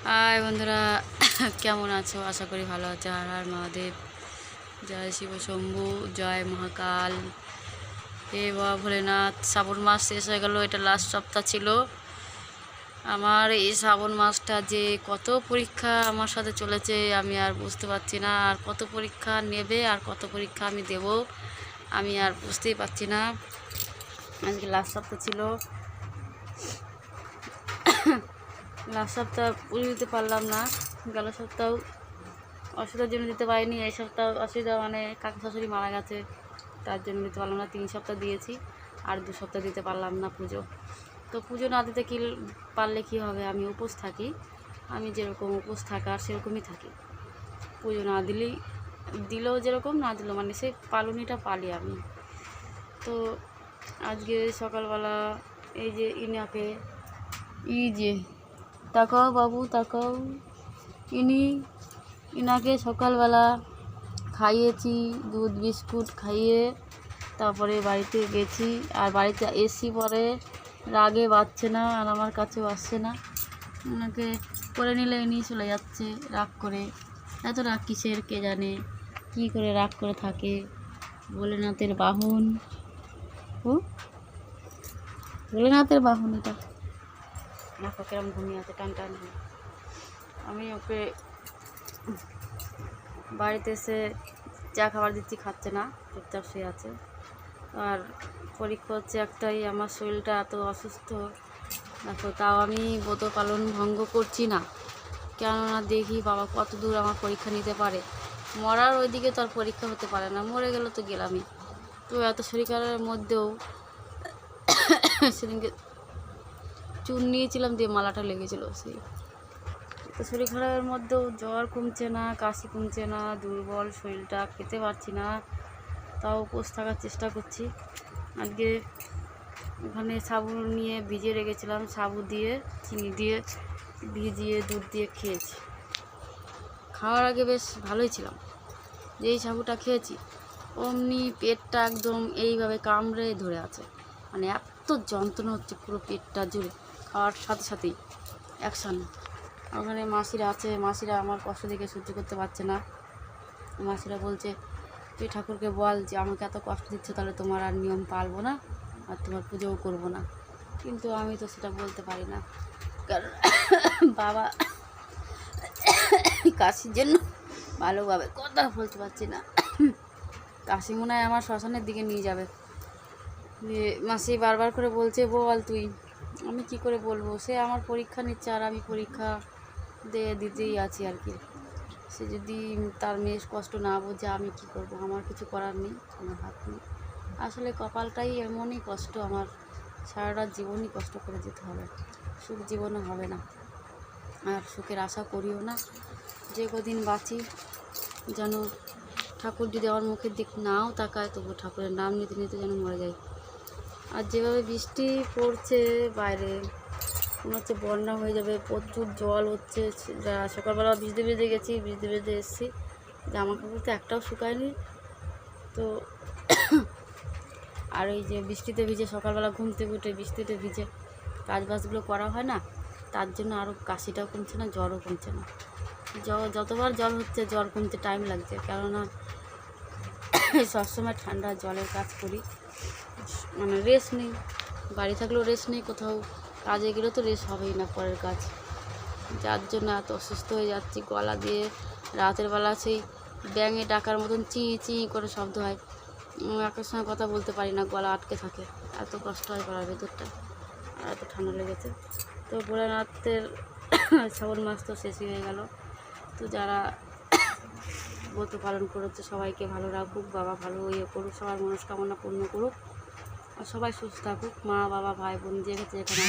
High বন্ধুরা, কেমন আছো? আশা করি ভালো আছো। হর হর মহাদেব, জয় শিব শম্ভু, জয় মহাকাল, হে বাবা ভোলেনাথ। শ্রাবণ মাস শেষ হয়ে গেল, এটা লাস্ট সপ্তাহ ছিল আমার। এই শ্রাবণ মাসটা যে কত পরীক্ষা আমার সাথে চলেছে আমি আর বুঝতে পারছি না। আর কত পরীক্ষা নেবে আর কত পরীক্ষা আমি দেব আমি আর বুঝতেই পারছি না। আজকে লাস্ট সপ্তাহ ছিল, লাস্ট সপ্তাহ পুজো দিতে পারলাম না। গেল সপ্তাহ অসুবিধার জন্য দিতে পারিনি। এই সপ্তাহ অসুবিধা মানে কাকা শাশুড়ি মারা গেছে, তার জন্য দিতে পারলাম না। 3 সপ্তাহ দিয়েছি, আর 2 সপ্তাহ দিতে পারলাম না পুজো। তো পুজো না দিতে পারলে কি হবে? আমি উপোস থাকি, আমি যেরকম উপোস থাকার সেরকমই থাকি। পুজো না দিলেও যেরকম, না দিলেও মানে সেই পালনিটা পালি আমি। তো আজকে সকালবেলা এই যে ইনাকে যে তাকাও বাবু তাকাও, ইনাকে সকালবেলা খাইয়েছি, দুধ বিস্কুট খাইয়ে তারপরে বাড়িতে গেছি। আর বাড়িতে এসি পরে রাগে বাজছে না, আর আমার কাছেও আসছে না। ওনাকে করে নিলে ইনি চলে যাচ্ছে রাগ করে। এত রাগ কিসের কে জানে, কী করে রাগ করে থাকে। ভোলেনাথের বাহন, ও ভোলেনাথের বাহন এটা। দেখো কিরম ঘুমিয়ে আছে, টান টান। আমি ওকে বাড়িতে এসে চা খাবার দিচ্ছি, খাচ্ছে না, চুপচাপ শুয়ে আছে। আর পরীক্ষা হচ্ছে একটাই, আমার শরীরটা এত অসুস্থ। দেখো তাও আমি ব্রত পালন ভঙ্গ করছি না, কেননা দেখি বাবা কত দূর আমার পরীক্ষা নিতে পারে। মরার ওইদিকে তো আর পরীক্ষা হতে পারে না, মরে গেল তো গেলামই। তো এত শরীর খারাপের মধ্যেও সেদিনকে চুন নিয়েছিলাম, দিয়ে মালাটা লেগেছিলো। সেই তো শরীর খারাপের মধ্যেও জ্বর কমছে না, কাশি কমছে না, দুর্বল শরীরটা, খেতে পারছি না। তাও উপোস থাকার চেষ্টা করছি। আজকে ওখানে সাবু নিয়ে ভিজিয়ে রেখেছিলাম, সাবু দিয়ে চিনি দিয়ে ভিজিয়ে দুধ দিয়ে খেয়েছি। খাওয়ার আগে বেশ ভালোই ছিলাম, যেই সাবুটা খেয়েছি অমনি পেটটা একদম এইভাবে কামড়ে ধরে আছে। মানে এত যন্ত্রণা হচ্ছে পুরো পেটটা জুড়ে, খাওয়ার সাথে সাথেই অ্যাকশান। ওখানে মাসিরা আছে, মাসিরা আমার কষ্ট দেখে সহ্য করতে পারছে না। মাসিরা বলছে, তুই ঠাকুরকে বল যে আমাকে এত কষ্ট দিচ্ছে, তাহলে তোমার আর নিয়ম পালবো না, আর তোমার পুজোও করবো না। কিন্তু আমি তো সেটা বলতে পারি না, কারণ বাবা কাশির জন্য ভালোভাবে কথা বলতে পারছি না। কাশি মনে হয় আমার শ্মশানের দিকে নিয়ে যাবে। মাসি বারবার করে বলছে, বল তুই। আমি কি করে বলবো? সে আমার পরীক্ষা নিচ্ছে, আর আমি পরীক্ষা দিতেই আছি আর কি। সে যদি তার মেয়ের কষ্ট না বোঝে, আমি কি করব? আমার কিছু করার নেই, আমার হাত নেই। আসলে কপালটাই এমনই কষ্ট, আমার সারাটা জীবনই কষ্ট করে যেতে হবে, সুখ জীবনে হবে না। আর সুখের আশা করিও না। যে কদিন বাঁচি যেন ঠাকুর যদি আমার মুখের দিক নাও তাকায়, তবু ঠাকুরের নাম নিতে নিতে যেন মরে যায়। আর যেভাবে বৃষ্টি পড়ছে বাইরে, মনে হচ্ছে বন্যা হয়ে যাবে, প্রচুর জল হচ্ছে। সকালবেলা ভিজতে ভিজতে গেছি, ভিজতে ভিজতে এসেছি, জামা কাপড় তো একটাও শুকায়নি। তো আর এই যে বৃষ্টিতে ভিজে, সকালবেলা ঘুম থেকে উঠে বৃষ্টিতে ভিজে কাজবাজগুলো করা হয় না, তার জন্য আরও কাশিটাও কমছে না, জ্বরও কমছে না। যতবার জ্বর হচ্ছে, জ্বর কমতে টাইম লাগছে, কেননা সবসময় ঠান্ডা জলের কাজ করি, মানে রেস্ট নেই। বাড়ি থাকলেও রেস্ট নেই, কোথাও কাজে গেলেও তো রেস্ট হবেই না পরের কাজ। যার জন্য এত অসুস্থ হয়ে যাচ্ছি। গলা দিয়ে রাতের বেলা সেই ব্যাঙে ডাকার মতন চিঁ করে শব্দ হয়, একের সঙ্গে কথা বলতে পারি না, গলা আটকে থাকে, এত কষ্ট হয় গলার ভেতরটা, আর এত ঠান্ডা লেগেছে। তো ভোলেনাথের শ্রাবণ মাস তো শেষই হয়ে গেল। তো যারা ব্রত পালন করেছে সবাইকে ভালো রাখুক, বাবা ভালো করুক, সবার মনস্কামনা পূর্ণ করুক, আর সবাই সুস্থ থাকুক, মা বাবা ভাই বোন যেখানে আছে।